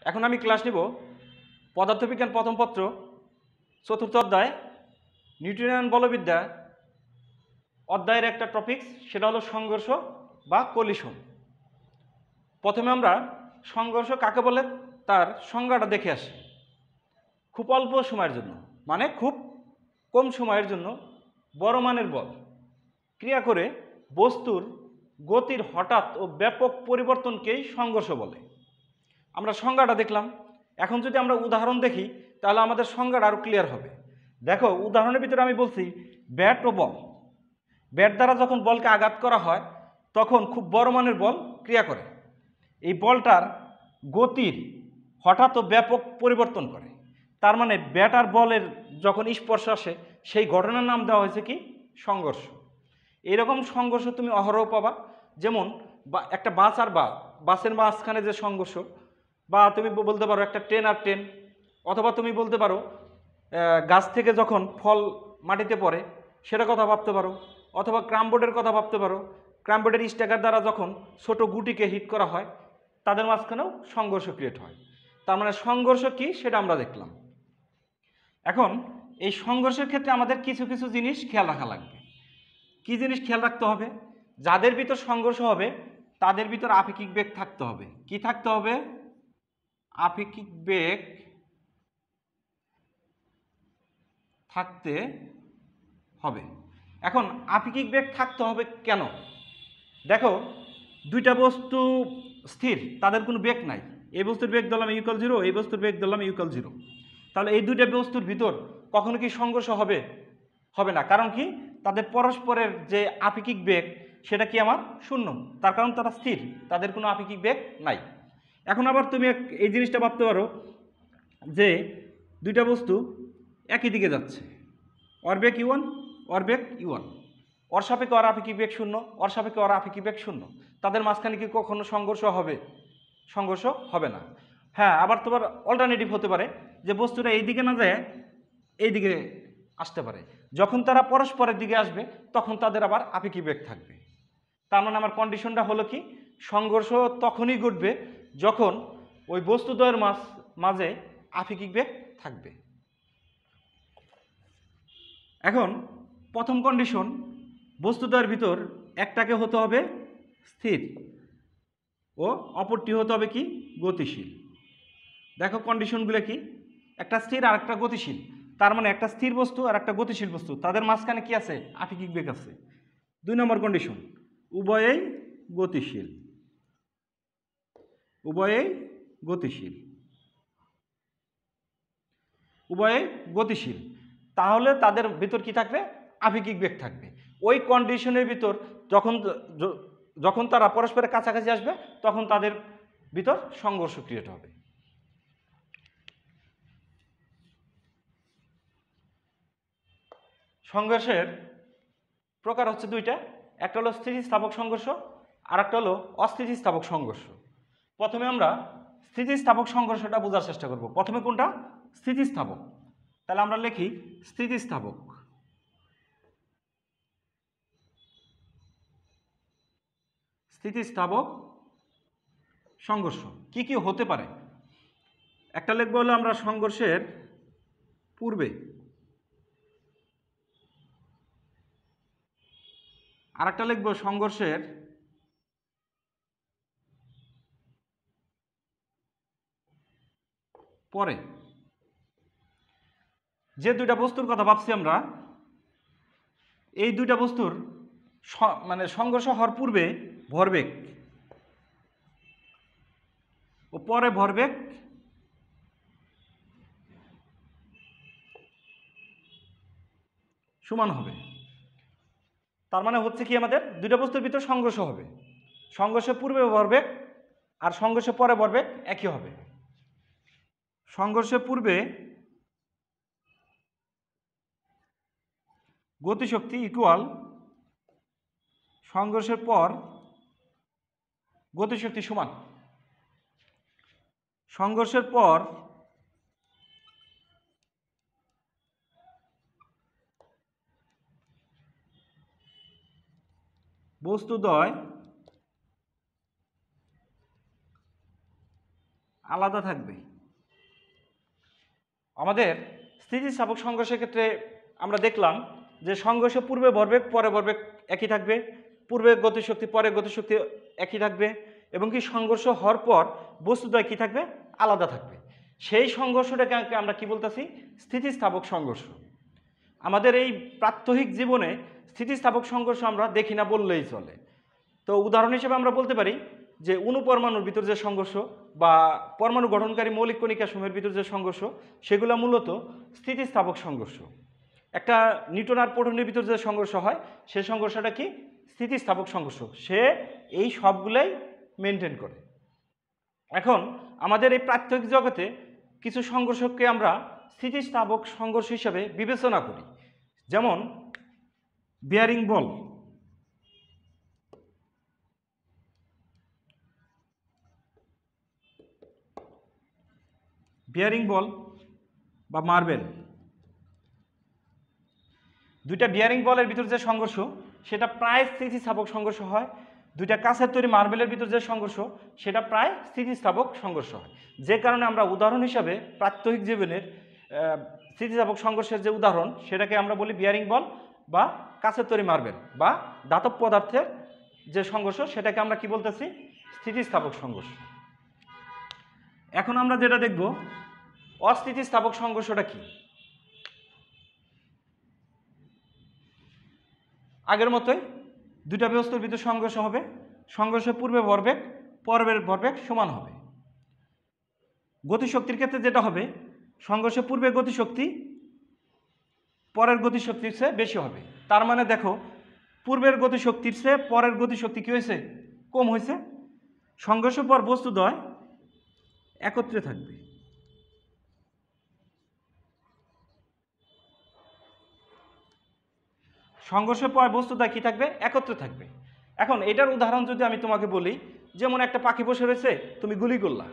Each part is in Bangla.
এখন আমি ক্লাস নিব পদার্থবিজ্ঞান প্রথম পত্র চতুর্থ অধ্যায় নিউটনিয়ান বলবিদ্যা অধ্যায়ের একটা টপিকস, সেটা হলো সংঘর্ষ বা কলিশন। প্রথমে আমরা সংঘর্ষ কাকে বলে তার সংজ্ঞাটা দেখে আসি। খুব অল্প সময়ের জন্য, মানে খুব কম সময়ের জন্য বড় মানের বল ক্রিয়া করে বস্তুর গতির হঠাৎ ও ব্যাপক পরিবর্তনকেই সংঘর্ষ বলে। আমরা সংজ্ঞাটা দেখলাম। এখন যদি আমরা উদাহরণ দেখি তাহলে আমাদের সংজ্ঞাটা আরও ক্লিয়ার হবে। দেখো, উদাহরণের ভিতরে আমি বলছি ব্যাট ও বল। ব্যাট দ্বারা যখন বলকে আঘাত করা হয় তখন খুব বড় মানের বল ক্রিয়া করে এই বলটার গতির হঠাৎ ও ব্যাপক পরিবর্তন করে। তার মানে ব্যাট আর বলের যখন স্পর্শ আসে সেই ঘটনার নাম দেওয়া হয়েছে কি? সংঘর্ষ। এইরকম সংঘর্ষ তুমি অহরহ পাবা। যেমন একটা বাস আর বাসের মাঝখানে যে সংঘর্ষ, বা তুমি বলতে পারো একটা ট্রেন আর ট্রেন, অথবা তুমি বলতে পারো গাছ থেকে যখন ফল মাটিতে পড়ে সেটা কথা ভাবতে পারো, অথবা ক্রামবোর্ডের কথা ভাবতে পারো। ক্রামবোর্ডের স্ট্যাকার দ্বারা যখন ছোট গুটিকে হিট করা হয় তাদের মাঝখানেও সংঘর্ষ ক্রিয়েট হয়। তার মানে সংঘর্ষ কি সেটা আমরা দেখলাম। এখন এই সংঘর্ষের ক্ষেত্রে আমাদের কিছু কিছু জিনিস খেয়াল রাখা লাগবে। কি জিনিস খেয়াল রাখতে হবে? যাদের ভিতর সংঘর্ষ হবে তাদের ভিতর আপেক্ষিক বেগ থাকতে হবে। কি থাকতে হবে? আপেক্ষিক বেগ থাকতে হবে। এখন আপেক্ষিক বেগ থাকতে হবে কেন? দেখো, দুইটা বস্তু স্থির, তাদের কোনো বেগ নাই। এই বস্তুর বেগ ধরলাম ইকুয়াল 0, এই বস্তুর বেগ ধরলাম ইকুয়াল 0। তাহলে এই দুইটা বস্তুর ভিতর কখনো কি সংঘর্ষ হবে? হবে না। কারণ কি? তাদের পরস্পরের যে আপেক্ষিক বেগ সেটা কি আমার শূন্য। তার কারণ তারা স্থির, তাদের কোনো আপেক্ষিক বেগ নাই। এখন আবার তুমি এই জিনিসটা ভাবতে পারো যে দুইটা বস্তু একই দিকে যাচ্ছে, ওর বেগ u1, ওর বেগ u1, ওর সাপেক্ষে ওর আপেক্ষিক বেগ শূন্য, ওর সাপেক্ষে ওর আপেক্ষিক বেগ শূন্য। তাদের মাঝখানে কি কখনো সংঘর্ষ হবে? সংঘর্ষ হবে না। হ্যাঁ, আবার তোমার অল্টারনেটিভ হতে পারে যে বস্তুটা এই দিকে না যায় এই দিকে আসতে পারে। যখন তারা পরস্পরের দিকে আসবে তখন তাদের আবার আপেক্ষিক বেগ থাকবে। তার মানে আমার কন্ডিশনটা হলো কি? সংঘর্ষ তখনই ঘটবে যখন ওই বস্তুদ্বয়ের মাঝে আপেক্ষিক বেগ থাকবে। এখন প্রথম কন্ডিশন, বস্তুদ্বয়ের ভিতর একটাকে হতে হবে স্থির ও অপরটি হতে হবে কি? গতিশীল। দেখো কন্ডিশনগুলো কি? একটা স্থির আর একটা গতিশীল। তার মানে একটা স্থির বস্তু আর একটা গতিশীল বস্তু, তাদের মাঝখানে কি আছে? আপেক্ষিক বেগ আছে। 2 নম্বর কন্ডিশন, উভয়েই গতিশীল। উভয়েই গতিশীল। উভয়েই গতিশীল। তাহলে তাদের ভিতর কি থাকবে? আপেক্ষিক বেগ থাকবে। ওই কন্ডিশনের ভিতর যখন যখন তারা পরস্পরের কাছাকাছি আসবে তখন তাদের ভিতর সংঘর্ষ ক্রিয়েট হবে। সংঘর্ষের প্রকার হচ্ছে দুইটা। একটা হলো স্থিতিস্থাপক সংঘর্ষ আর একটা হলো অস্থিতিস্থাপক সংঘর্ষ। প্রথমে আমরা স্থিতিস্থাপক সংঘর্ষটা বোঝার চেষ্টা করব। প্রথমে কোনটা? স্থিতিস্থাপক। তাহলে আমরা লিখি স্থিতিস্থাপক। স্থিতিস্থাপক সংঘর্ষ কি কি হতে পারে? একটা লিখবো হলো আমরা সংঘর্ষের পূর্বে, আর একটা লিখবো সংঘর্ষের পরে। যে দুইটা বস্তুর কথা ভাবছি আমরা, এই দুইটা বস্তুর মানে সংঘর্ষ হওয়ার পূর্বে ভরবেগ ও পরে ভরবেগ সমান হবে। তার মানে হচ্ছে কি, আমাদের দুইটা বস্তুর ভিতর সংঘর্ষ হবে, সংঘর্ষের পূর্বে ভরবেগ আর সংঘর্ষের পরে ভরবেগ একই হবে। সংঘর্ষের পূর্বে গতিশক্তি ইকুয়াল সংঘর্ষের পর গতিশক্তি সমান। সংঘর্ষের পর বস্তুদ্বয় আলাদা থাকবে। আমাদের স্থিতিস্থাপক সংঘর্ষের ক্ষেত্রে আমরা দেখলাম যে সংঘর্ষ পূর্বে ভরবেগ পরে ভরবেগ একই থাকবে, পূর্বে গতিশক্তি পরে গতিশক্তি একই থাকবে, এবং কি সংঘর্ষ হওয়ার পর বস্তুদ্বয় কী থাকবে, আলাদা থাকবে। সেই সংঘর্ষটাকে আমরা কি বলতেছি, স্থিতিস্থাপক সংঘর্ষ। আমাদের এই প্রাত্যহিক জীবনে স্থিতিস্থাপক সংঘর্ষ আমরা দেখি না বললেই চলে। তো উদাহরণ হিসেবে আমরা বলতে পারি যে অণুপরমাণুর ভিতর যে সংঘর্ষ বা পরমাণু গঠনকারী মৌলিক কণিকা সমূহের ভিতর যে সংঘর্ষ, সেগুলো মূলত স্থিতিস্থাপক সংঘর্ষ। একটা নিউটন আর প্রোটনের ভিতর যে সংঘর্ষ হয়, সেই সংঘর্ষটা কি, স্থিতিস্থাপক সংঘর্ষ। সে এই সবগুলাই মেনটেন করে। এখন আমাদের এই প্রাত্যহিক জগতে কিছু সংঘর্ষকে আমরা স্থিতিস্থাপক সংঘর্ষ হিসাবে বিবেচনা করি, যেমন বিয়ারিং বল, বিয়ারিং বল বা মার্বেল। দুইটা বিয়ারিং বলের ভিতর যে সংঘর্ষ, সেটা প্রায় স্থিতিস্থাপক সংঘর্ষ হয়। দুইটা কাঁচের তৈরি মার্বেলের ভিতর যে সংঘর্ষ, সেটা প্রায় স্থিতিস্থাপক সংঘর্ষ হয়। যে কারণে আমরা উদাহরণ হিসাবে প্রাত্যহিক জীবনের স্থিতিস্থাপক সংঘর্ষের যে উদাহরণ, সেটাকে আমরা বলি বিয়ারিং বল বা কাঁচের তৈরি মার্বেল বা ধাতব পদার্থের যে সংঘর্ষ, সেটাকে আমরা কি বলতেছি, স্থিতিস্থাপক সংঘর্ষ। এখন আমরা যেটা দেখব, অস্থিতিস্থাপক সংঘর্ষটা কি। আগের মতোই দুইটা বস্তুর ভিতর সংঘর্ষ হবে, সংঘর্ষের পূর্বে ভরবেগ পরের ভরবেগ সমান হবে। গতিশক্তির ক্ষেত্রে যেটা হবে, সংঘর্ষের পূর্বে গতিশক্তি পরের গতিশক্তির চেয়ে বেশি হবে। তার মানে দেখো, পূর্বের গতিশক্তির চেয়ে পরের গতিশক্তি কী হয়েছে, কম হয়েছে। সংঘর্ষের পর বস্তুদ্বয় একত্রে থাকবে। সংঘর্ষের পর বস্তুদ্বয় কী থাকবে, একত্রে থাকবে। এখন এটার উদাহরণ যদি আমি তোমাকে বলি, যেমন একটা পাখি বসে রয়েছে, তুমি গুলি করলা,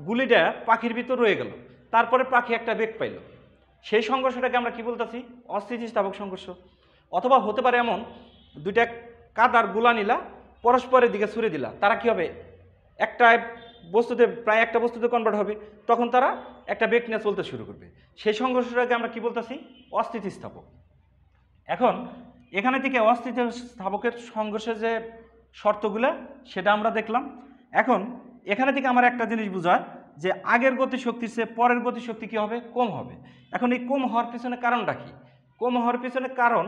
গুলিটা পাখির ভিতর রয়ে গেল, তারপরে পাখি একটা বেগ পাইল, সেই সংঘর্ষটাকে আমরা কি বলতেছি, অস্থিতিস্থাপক সংঘর্ষ। অথবা হতে পারে এমন, দুইটা কাদার গুলা নিলা, পরস্পরের দিকে ছুড়ে দিলা, তারা কি হবে, একটা বস্তুতে প্রায় একটা বস্তুতে কনভার্ট হবে, তখন তারা একটা বেগ নিয়ে চলতে শুরু করবে। সেই সংঘর্ষটাকে আমরা কি বলতেছি, অস্থিতিস্থাপক। এখন এখানে থেকে অস্থিতিস্থাপকের সংঘর্ষের যে শর্তগুলো, সেটা আমরা দেখলাম। এখন এখানে থেকে আমার একটা জিনিস বোঝায় যে আগের গতিশক্তির চেয়ে পরের গতিশক্তি কী হবে, কম হবে। এখন এই কম হওয়ার পিছনে কারণটা কি? কম হওয়ার পিছনে কারণ,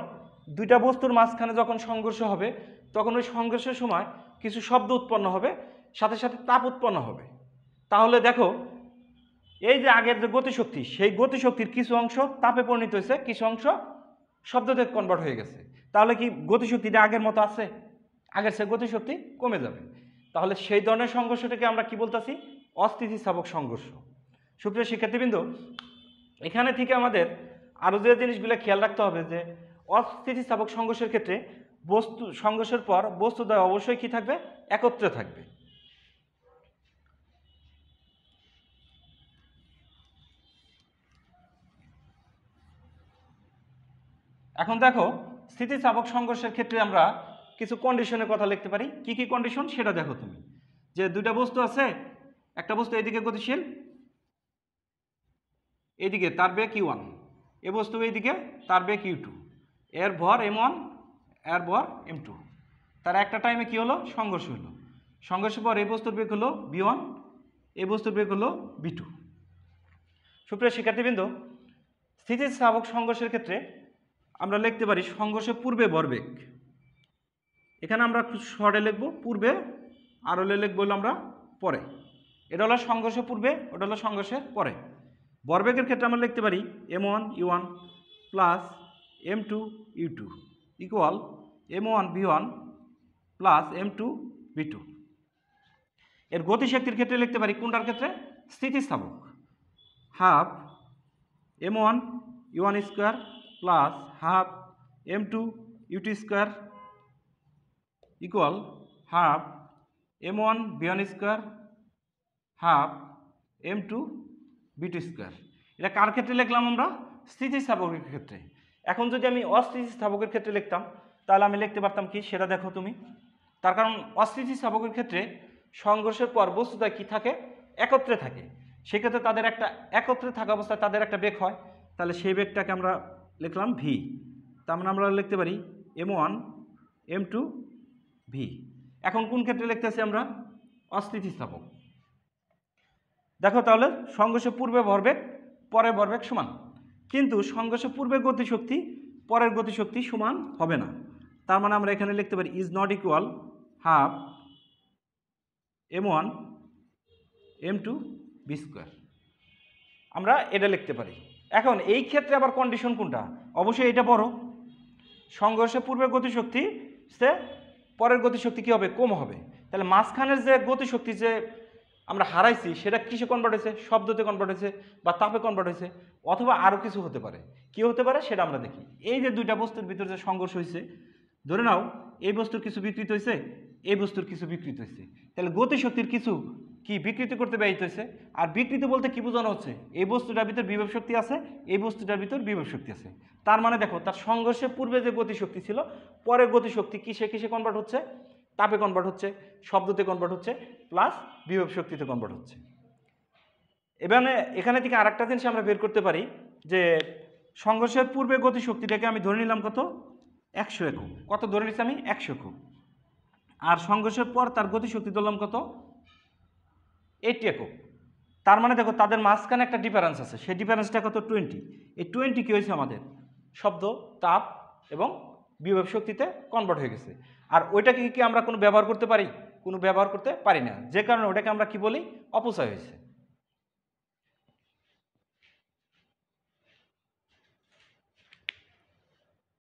দুইটা বস্তুর মাঝখানে যখন সংঘর্ষ হবে, তখন ওই সংঘর্ষের সময় কিছু শব্দ উৎপন্ন হবে, সাথে সাথে তাপ উৎপন্ন হবে। তাহলে দেখো, এই যে আগের যে গতিশক্তি, সেই গতিশক্তির কিছু অংশ তাপে পরিণত হয়েছে, কিছু অংশ শব্দতে কনভার্ট হয়ে গেছে। তাহলে কি গতিশক্তিটা আগের মতো আছে? আগের সে গতিশক্তি কমে যাবে। তাহলে সেই ধরনের সংঘর্ষটাকে আমরা কি বলতেছি, অস্থিতিস্থাপক সংঘর্ষ। সুপ্রিয় শিক্ষার্থীবৃন্দ, এখানে থেকে আমাদের আরও যে জিনিসগুলো খেয়াল রাখতে হবে যে অস্থিতিস্থাপক সংঘর্ষের ক্ষেত্রে বস্তু সংঘর্ষের পর বস্তুদ্বয় অবশ্যই কি থাকবে, একত্রে থাকবে। এখন দেখো, স্থিতিস্থাপক সংঘর্ষের ক্ষেত্রে আমরা কিছু কন্ডিশনের কথা লিখতে পারি। কি কি কন্ডিশন সেটা দেখো তুমি, যে দুইটা বস্তু আছে, একটা বস্তু এইদিকে গতিশীল, এইদিকে তার বেগ u1, এ বস্তু এইদিকে তার বেগ u2, এর ভর m1, এর ভর m2। তার একটা টাইমে কি হলো, সংঘর্ষ হলো। সংঘর্ষের পর এই বস্তুর বেগ হলো v1, এই বস্তুর বেগ হলো v2। সুপ্রিয় শিক্ষার্থীবৃন্দ, স্থিতিস্থাপক সংঘর্ষের ক্ষেত্রে আমরা লিখতে পারি সংঘর্ষের পূর্বে ভরবেগ। এখানে আমরা শর্টে লিখব পূর্বে, আর হলে লিখবো আমরা পরে। এটা হলো সংঘর্ষের পূর্বে, ওটা হলো সংঘর্ষের পরে। ভরবেগের ক্ষেত্রে আমরা লিখতে পারি m1 u1 plus m2 u2 equal m1 v1 plus m2 v2। এর গতিশক্তির ক্ষেত্রে লিখতে পারি কোনটার ক্ষেত্রে, স্থিতিস্থাপক, half m1 u1 square plus half m2 u2 square equal half m1 v1 square half m2 v2 square. এটা কার ক্ষেত্রে লিখলাম আমরা, স্থিতিস্থাপকের ক্ষেত্রে। এখন যদি আমি অস্থিতিস্থাপকের ক্ষেত্রে লিখতাম, তাহলে আমি লিখতে পারতাম কি, সেটা দেখো তুমি। তার কারণ অস্থিতিস্থাপকের ক্ষেত্রে সংঘর্ষের পর বস্তুটা কি থাকে, একত্রে থাকে। সেক্ষেত্রে তাদের একটা একত্রে থাকা অবস্থায় তাদের একটা বেগ হয়, তাহলে সেই বেগটাকে আমরা লিখলাম ভি। তার মানে আমরা লিখতে পারি m1 m2 ভি। এখন কোন ক্ষেত্রে লিখতেছি আমরা? অস্থিতিস্থাপক। দেখো তাহলে সংঘর্ষের পূর্বে ভরবেগ পরের ভরবেগ সমান, কিন্তু সংঘর্ষের পূর্বে গতিশক্তি পরের গতিশক্তি সমান হবে না। তার মানে আমরা এখানে লিখতে পারি is not equal half m1 m2 v square, আমরা এটা লিখতে পারি। এখন এই ক্ষেত্রে আবার কন্ডিশন কোনটা? অবশ্যই এটা বড়। সংঘর্ষের পূর্বে গতিশক্তি সে পরের গতিশক্তি কী হবে? কম হবে। তাহলে মাঝখানের যে গতিশক্তি যে আমরা হারাইছি সেটা কিসে কনভার্ট হয়েছে? শব্দতে কনভার্ট হয়েছে বা তাপে কনভার্ট হয়েছে, অথবা আরও কিছু হতে পারে। কী হতে পারে সেটা আমরা দেখি। এই যে দুইটা বস্তুর ভিতরে যে সংঘর্ষ হয়েছে, ধরে নাও এই বস্তুর কিছু বিকৃত হয়েছে, এই বস্তুর কিছু বিকৃত হয়েছে, তাহলে গতিশক্তির কিছু কি বিকৃতি করতে ব্যয়িত হয়েছে। আর বিকৃতি বলতে কি বোঝানো হচ্ছে? এই বস্তুটার ভিতর বিভব শক্তি আছে, এই বস্তুটার ভিতর বিভব শক্তি আছে। তার মানে দেখো তার সংঘর্ষের পূর্বে যে গতিশক্তি ছিল, পরের গতিশক্তি কিসে কিসে কনভার্ট হচ্ছে? তাপে কনভার্ট হচ্ছে, শব্দতে কনভার্ট হচ্ছে, প্লাস বিভব শক্তিতে কনভার্ট হচ্ছে। এবারে এখানে থেকে আরেকটা জিনিস আমরা বের করতে পারি যে সংঘর্ষের পূর্বে গতিশক্তিটাকে আমি ধরে নিলাম কত? 100 একক। কত ধরে নিচ্ছি আমি? 100 একক। আর সংঘর্ষের পর তার গতিশক্তি ধরলাম কত? 80 একক। তার মানে দেখো তাদের মাঝখানে একটা ডিফারেন্স আছে, সেই ডিফারেন্সটা কত? 20। এই 20 কী হয়েছে আমাদের? শব্দ, তাপ এবং বিভব শক্তিতে কনভার্ট হয়ে গেছে। আর ওইটাকে কি আমরা কোনো ব্যবহার করতে পারি? কোনো ব্যবহার করতে পারি না, যে কারণে ওটাকে আমরা কি বলি? অপচয় হয়েছে।